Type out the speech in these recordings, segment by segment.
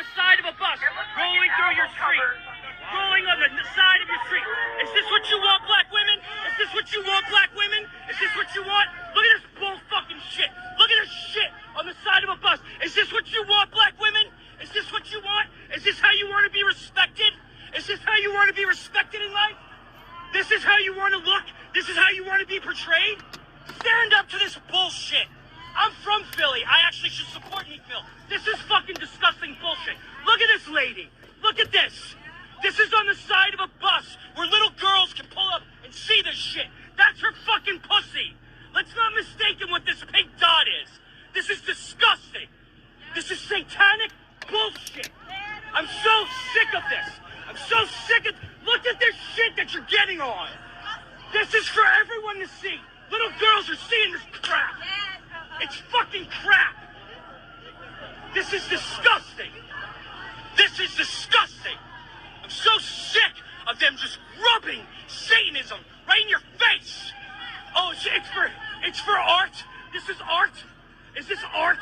the side of a bus, rolling through your street. Rolling on the side of your street. Is this what you want, black women? Is this what you want, black women? Is this what you want? Look at this bull fucking shit. Look at this shit on the side of a bus. Is this what you want, black women? Is this what you want? Is this how you want to be respected? Is this how you want to be respected in life? This is how you want to look? This is how you want to be portrayed? Stand up to this bullshit. I'm from Philly. I actually should support Meekville. This is fucking disgusting bullshit. Look at this lady. Look at this. This is on the side of a bus where little girls can pull up and see this shit. That's her fucking pussy. Let's not mistake what this pink dot is. This is disgusting. This is satanic bullshit. I'm so sick of this. I'm so sick of... Look at this shit that you're getting on. This is for everyone to see. Little girls are seeing this crap. It's fucking crap. This is disgusting. This is disgusting. I'm so sick of them just rubbing Satanism right in your face. Oh, it's for art? This is art? Is this art?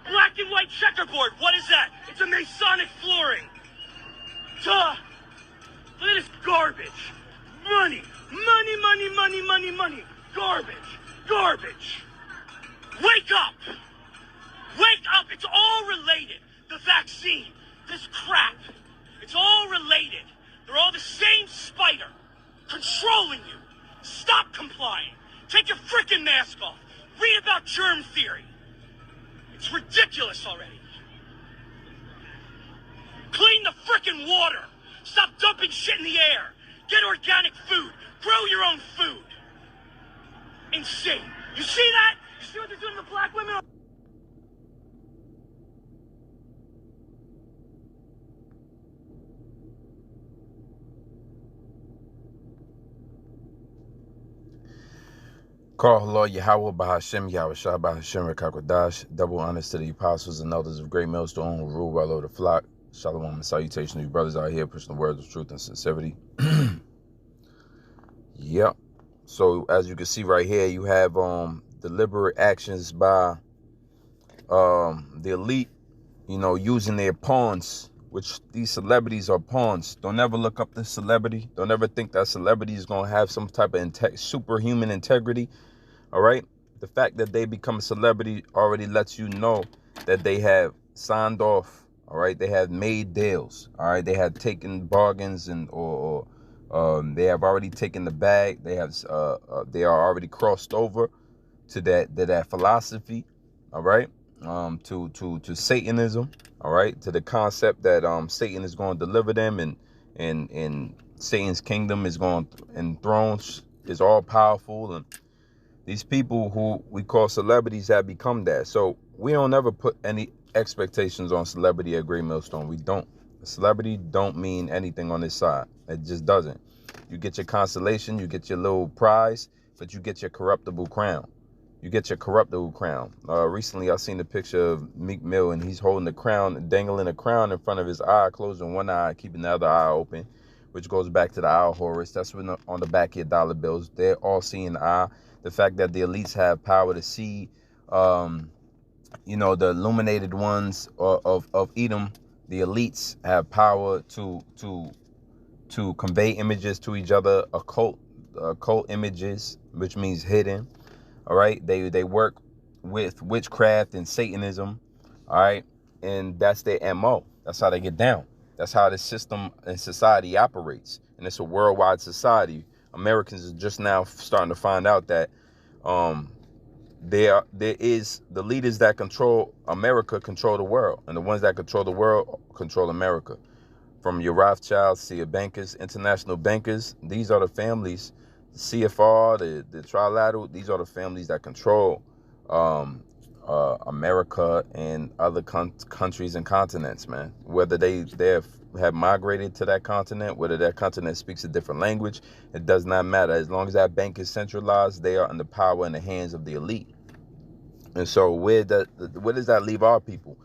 Black and white checkerboard. What is that? It's a Masonic flooring. Duh. Look at this garbage. Money. Money, money, money, money, money. Garbage. Garbage. Wake up. Wake up. It's all related. The vaccine. This crap. It's all related. They're all the same spider controlling you. Stop complying. Take your freaking mask off. Read about germ theory. It's ridiculous already. Clean the freaking water. Stop dumping shit in the air. Get organic food. Grow your own food. Insane. You see that? You see what they're doing to the black women? Call Allah Yahweh Bahashem Yahweh Shah Bahashem Rekakwadash. Double honors to the apostles and elders of Great Millstone who rule well over the flock. Shalom and salutation to you brothers out here pushing the words of truth and sincerity. Yep. So as you can see right here, you have deliberate actions by the elite, using their pawns, which these celebrities are pawns. Don't ever look up this celebrity. Don't ever think that celebrity is going to have some type of superhuman integrity. All right. The fact that they become a celebrity already lets you know that they have signed off. All right. They have made deals. All right. They have taken bargains or they have already taken the bag. They are already crossed over to that philosophy. All right. To Satanism. All right. To the concept that Satan is going to deliver them and Satan's kingdom is going enthroned, is all powerful. And these people who we call celebrities have become that. So we don't ever put any expectations on celebrity at Great Millstone. We don't. A celebrity don't mean anything on this side. It just doesn't. You get your consolation, you get your little prize, but you get your corruptible crown. You get your corruptible crown. Recently, I seen a picture of Meek Mill, and he's holding the crown, dangling a crown in front of his eye, closing one eye, keeping the other eye open, which goes back to the eye of Horus. That's when on the back of your dollar bills, they're all seeing the eye. The fact that the elites have power to see, the illuminated ones of Edom, the elites have power to convey images to each other, occult images, which means hidden. All right, they work with witchcraft and Satanism. All right, and that's their MO. That's how they get down. That's how the system and society operates, and it's a worldwide society. Americans are just now starting to find out that there is the leaders that control America control the world, and the ones that control the world control America. From your Rothschilds to your bankers, international bankers, these are the families. The CFR, the Trilateral, these are the families that control America and other countries and continents, man. Whether they have migrated to that continent, whether that continent speaks a different language, it does not matter. As long as that bank is centralized, they are under power in the hands of the elite. And so where does that leave our people?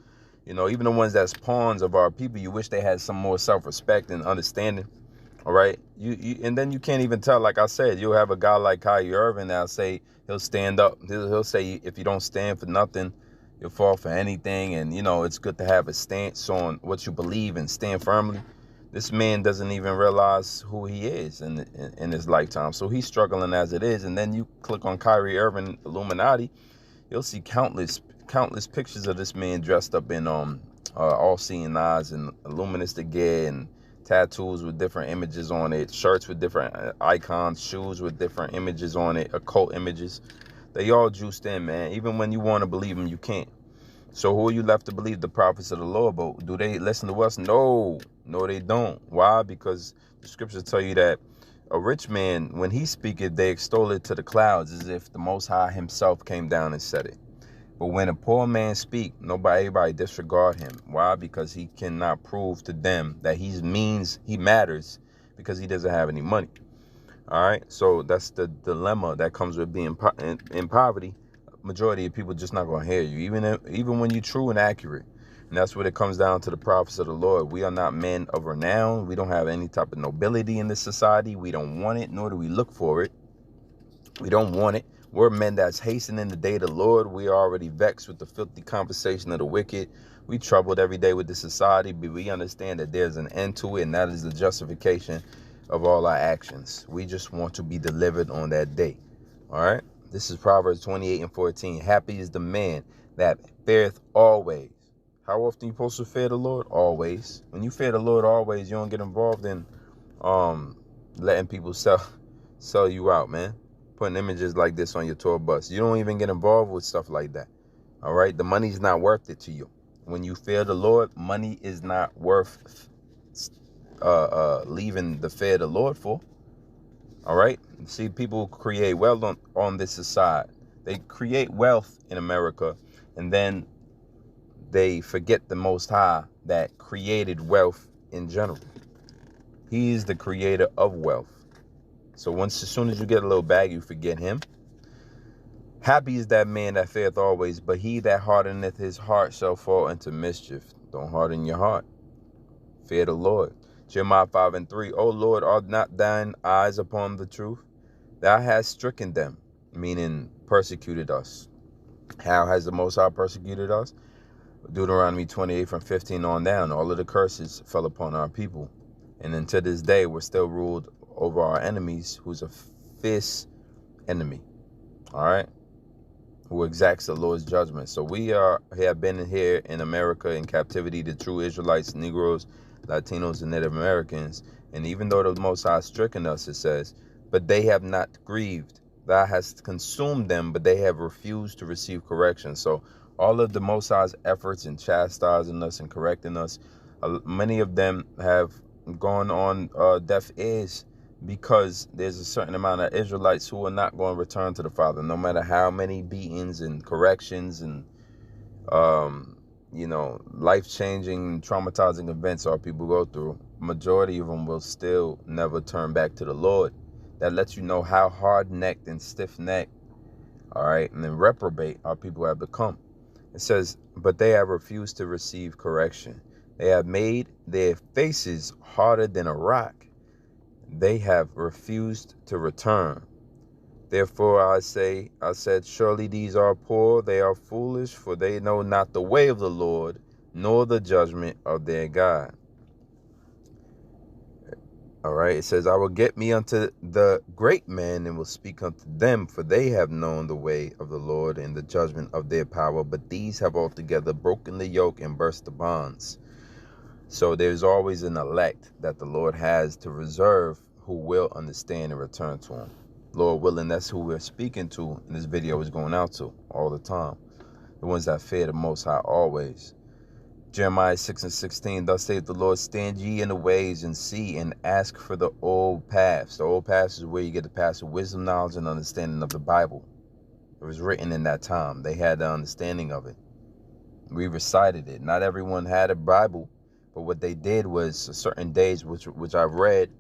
Even the ones that's pawns of our people, you wish they had some more self-respect and understanding. All right. And then you can't even tell. Like I said, you'll have a guy like Kyrie Irving that'll say he'll stand up. He'll say, if you don't stand for nothing, You'll fall for anything, and you know it's good to have a stance on what you believe and stand firmly. This man doesn't even realize who he is in his lifetime, so he's struggling as it is. And then you click on Kyrie Irving Illuminati, you'll see countless pictures of this man dressed up in all-seeing eyes and illuministic gear and tattoos with different images on it, shirts with different icons, shoes with different images on it, occult images. They all juiced in, man. Even when you want to believe them, you can't. So who are you left to believe? The prophets of the Lord. But do they listen to us? No, they don't. Why? Because the scriptures tell you that a rich man, when he speaketh, they extol it to the clouds as if the Most High himself came down and said it. But when a poor man speak, everybody disregard him. Why? Because he cannot prove to them that he matters because he doesn't have any money. All right, so that's the dilemma that comes with being in poverty. Majority of people just not going to hear you, even when you're true and accurate. And that's what it comes down to, the prophets of the Lord. We are not men of renown. We don't have any type of nobility in this society. We don't want it, nor do we look for it. We don't want it. We're men that's hastening the day of the Lord. We are already vexed with the filthy conversation of the wicked. We troubled every day with the society, but we understand that there's an end to it, and that is the justification of all our actions. We just want to be delivered on that day. All right. This is Proverbs 28:14. Happy is the man that feareth always. How often you supposed to fear the Lord? Always. When you fear the Lord always, you don't get involved in letting people sell you out, man. Putting images like this on your tour bus. You don't even get involved with stuff like that. All right. The money's not worth it to you. When you fear the Lord, money is not worth leaving the fear of the Lord for. All right. See, people create wealth on this side. They create wealth in America, and then they forget the Most High that created wealth in general. He is the creator of wealth. So as soon as you get a little bag, you forget him. Happy is that man that feareth always, but he that hardeneth his heart shall fall into mischief. Don't harden your heart. Fear the Lord. Jeremiah 5:3. O Lord, are not thine eyes upon the truth? Thou hast stricken them, meaning persecuted us. How has the Most High persecuted us? Deuteronomy 28:15 on down. All of the curses fell upon our people. And until this day, we're still ruled over our enemies, who's a fierce enemy. All right. Who exacts the Lord's judgment. So we have been here in America in captivity, the true Israelites, Negroes, Latinos, and Native Americans. And even though the Most High stricken us, it says, but they have not grieved. Thou hast consumed them, but they have refused to receive correction. So all of the Most High's efforts in chastising us and correcting us, many of them have gone on deaf ears, because there's a certain amount of Israelites who are not going to return to the Father, no matter how many beatings and corrections and, life-changing, traumatizing events our people go through. Majority of them will still never turn back to the Lord. That lets you know how hard-necked and stiff-necked, all right, and then reprobate our people have become. It says, but they have refused to receive correction. They have made their faces harder than a rock. They have refused to return. Therefore I said, surely these are poor, they are foolish, for they know not the way of the Lord, nor the judgment of their God. All right, it says, I will get me unto the great men and will speak unto them, for they have known the way of the Lord and the judgment of their power. But these have altogether broken the yoke and burst the bonds. So there's always an elect that the Lord has to reserve who will understand and return to him. Lord willing, that's who we're speaking to, and this video is going out to all the time. The ones that fear the Most High always. Jeremiah 6:16, thus saith the Lord, stand ye in the ways and see and ask for the old paths. The old paths is where you get the paths of wisdom, knowledge, and understanding of the Bible. It was written in that time. They had the understanding of it. We recited it. Not everyone had a Bible, but what they did was certain days, which I've read,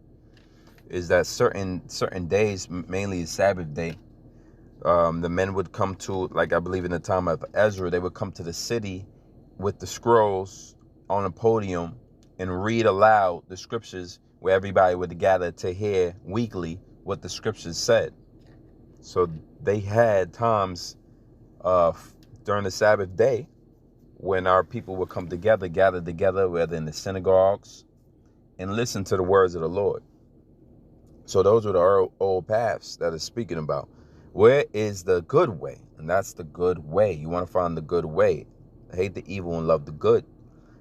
is that certain days, mainly the Sabbath day, the men would come to, like I believe in the time of Ezra, they would come to the city with the scrolls on a podium and read aloud the scriptures, where everybody would gather to hear weekly what the scriptures said. So they had times during the Sabbath day, when our people would come together, gather together, whether in the synagogues, and listen to the words of the Lord. So those are the old paths that it's speaking about. Where is the good way? And that's the good way. You want to find the good way. Hate the evil and love the good,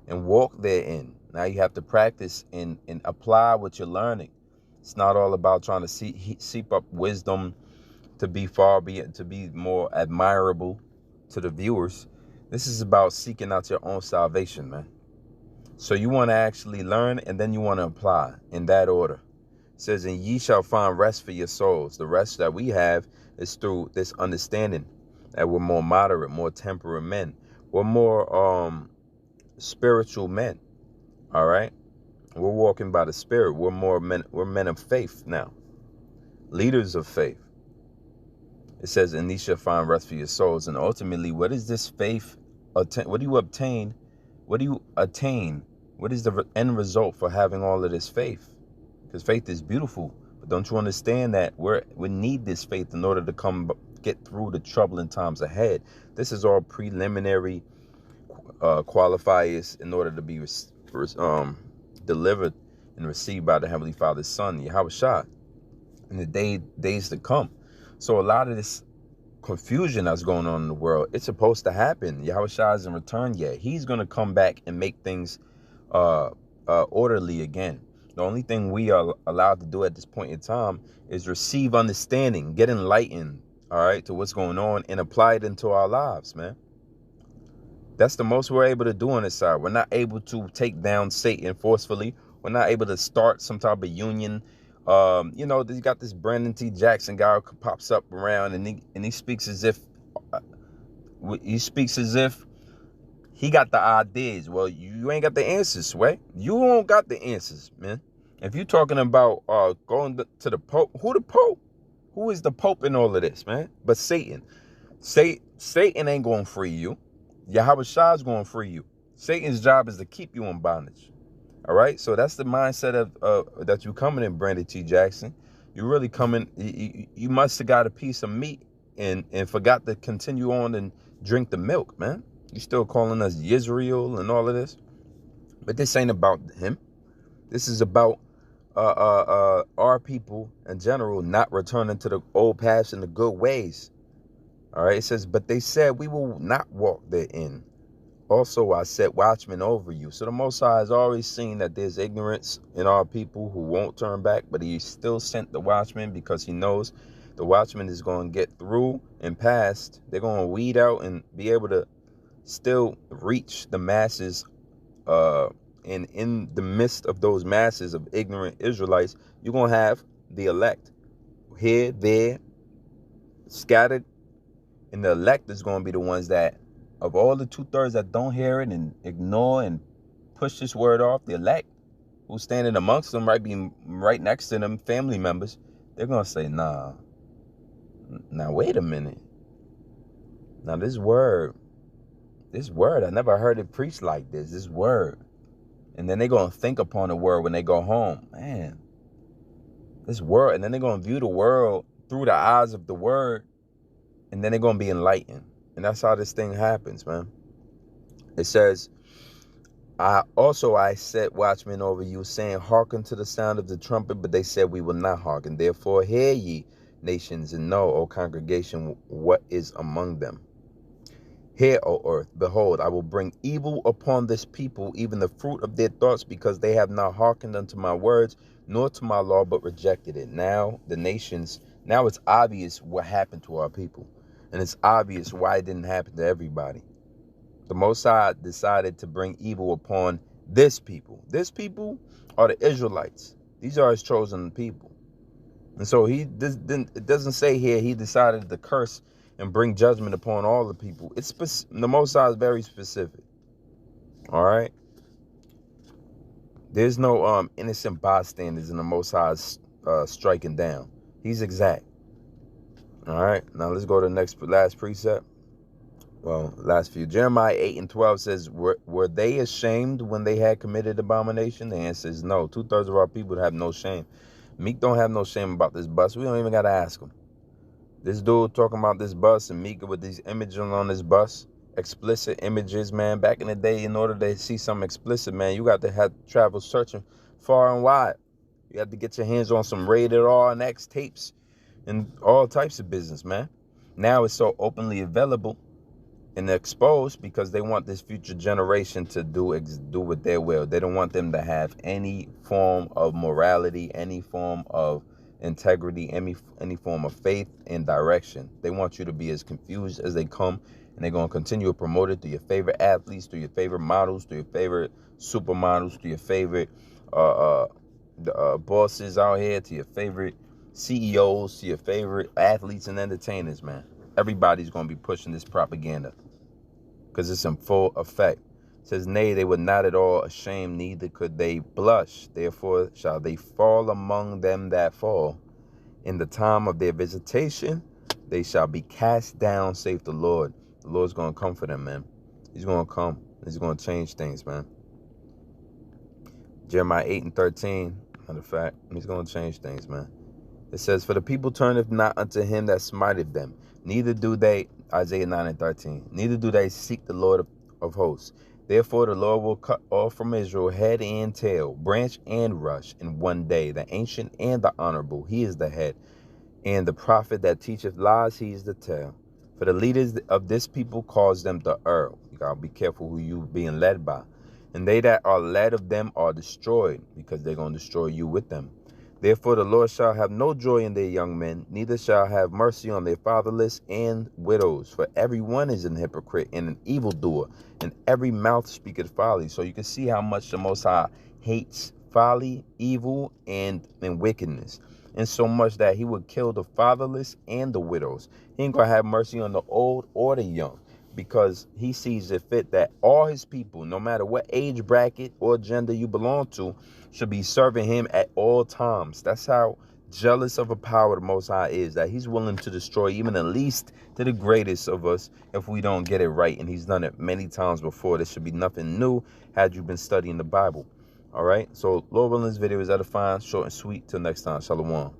and walk therein. Now you have to practice and apply what you're learning. It's not all about trying to seep up wisdom to be more admirable to the viewers. This is about seeking out your own salvation, man. So you want to actually learn, and then you want to apply in that order. It says, and ye shall find rest for your souls. The rest that we have is through this understanding that we're more moderate, more temperate men. We're more spiritual men. All right? We're walking by the Spirit. We're men of faith now. Leaders of faith. It says, and ye shall find rest for your souls. And ultimately, what is this faith? What do you obtain? What do you attain? What is the end result for having all of this faith? Because faith is beautiful. But don't you understand that we need this faith in order to get through the troubling times ahead? This is all preliminary qualifiers in order to be delivered and received by the Heavenly Father's Son, Yahushua, in the days to come. So a lot of this confusion that's going on in the world, it's supposed to happen. Yahushua hasn't returned yet. He's going to come back and make things orderly again. The only thing we are allowed to do at this point in time is receive understanding, get enlightened, all right, to what's going on, and apply it into our lives, man. That's the most we're able to do on this side. We're not able to take down Satan forcefully. We're not able to start some type of union. You got this Brandon T. Jackson guy who pops up around, and he speaks as if he got the ideas. Well, you ain't got the answers, Sway. You don't got the answers, man. If you're talking about going to the Pope, who the Pope? Who is the Pope in all of this, man? But Satan. Satan ain't going to free you. Yahushua is going to free you. Satan's job is to keep you in bondage. All right? So that's the mindset of that you coming in, Brandon T. Jackson. You really coming, you must have got a piece of meat and forgot to continue on and drink the milk, man. You still calling us Yisrael and all of this. But this ain't about him. This is about our people in general not returning to the old paths and the good ways. All right, it says, but they said we will not walk therein. Also, I set watchmen over you. So the Most High has always seen that there's ignorance in our people who won't turn back, but he still sent the watchmen because he knows the watchman is going to get through and past. They're going to weed out and be able to still reach the masses. And in the midst of those masses of ignorant Israelites, you're going to have the elect here, there, scattered. And the elect is going to be the ones that, of all the 2/3 that don't hear it and ignore and push this word off, the elect who's standing amongst them, right next to them, family members, they're going to say, nah, now wait a minute. Now this word, I never heard it preached like this word. And then they're going to think upon the word when they go home. Man, this word, and then they're going to view the world through the eyes of the word. And then they're going to be enlightened. And that's how this thing happens, man. It says, I set watchmen over you, saying, hearken to the sound of the trumpet. But they said, we will not hearken. Therefore, hear ye, nations, and know, O congregation, what is among them. Hear, O earth, behold, I will bring evil upon this people, even the fruit of their thoughts, because they have not hearkened unto my words, nor to my law, but rejected it. Now it's obvious what happened to our people. And it's obvious why it didn't happen to everybody. The Most High decided to bring evil upon this people. This people are the Israelites. These are his chosen people. And so it doesn't say here he decided to curse and bring judgment upon all the people. The Most High is very specific. All right? There's no innocent bystanders in the Most High's striking down. He's exact. All right, now let's go to the last precept. Well, last few. Jeremiah 8:12 says, were they ashamed when they had committed abomination? The answer is no. 2/3 of our people have no shame. Meek don't have no shame about this bus. We don't even got to ask him. This dude talking about this bus and Meek with these images on this bus. explicit images, man. Back in the day, in order to see something explicit, man, you got to have travel searching far and wide. You have to get your hands on some rated R and X tapes and all types of business, man. Now it's so openly available and exposed because they want this future generation to do what their will. They don't want them to have any form of morality, any form of integrity, any form of faith and direction. They want you to be as confused as they come, and they're going to continue to promote it through your favorite athletes, through your favorite models, through your favorite supermodels, through your favorite bosses out here, to your favorite CEOs, to your favorite athletes and entertainers, man. Everybody's going to be pushing this propaganda because it's in full effect. It says, nay, they were not at all ashamed, neither could they blush. Therefore shall they fall among them that fall. In the time of their visitation, they shall be cast down, saith the Lord. The Lord's going to come for them, man. He's going to come. He's going to change things, man. Jeremiah 8:13, matter of fact, he's going to change things, man. It says, for the people turneth not unto him that smiteth them, neither do they, Isaiah 9:13, neither do they seek the Lord of hosts. Therefore the Lord will cut off from Israel head and tail, branch and rush in one day, the ancient and the honorable, he is the head, and the prophet that teacheth lies, he is the tail. For the leaders of this people cause them to err. You gotta be careful who you being led by. And they that are led of them are destroyed, because they're going to destroy you with them. Therefore the Lord shall have no joy in their young men, neither shall have mercy on their fatherless and widows. For every one is an hypocrite and an evildoer, and every mouth speaketh folly. So you can see how much the Most High hates folly, evil, and wickedness. And so much that he would kill the fatherless and the widows. He ain't going to have mercy on the old or the young, because he sees it fit that all his people, no matter what age bracket or gender you belong to, should be serving him at all times. That's how jealous of a power the Most High is, that he's willing to destroy even the least to the greatest of us if we don't get it right. And he's done it many times before. This should be nothing new had you been studying the Bible. All right. So Lord willing, this video is edifying, short and sweet. Till next time. Shalom.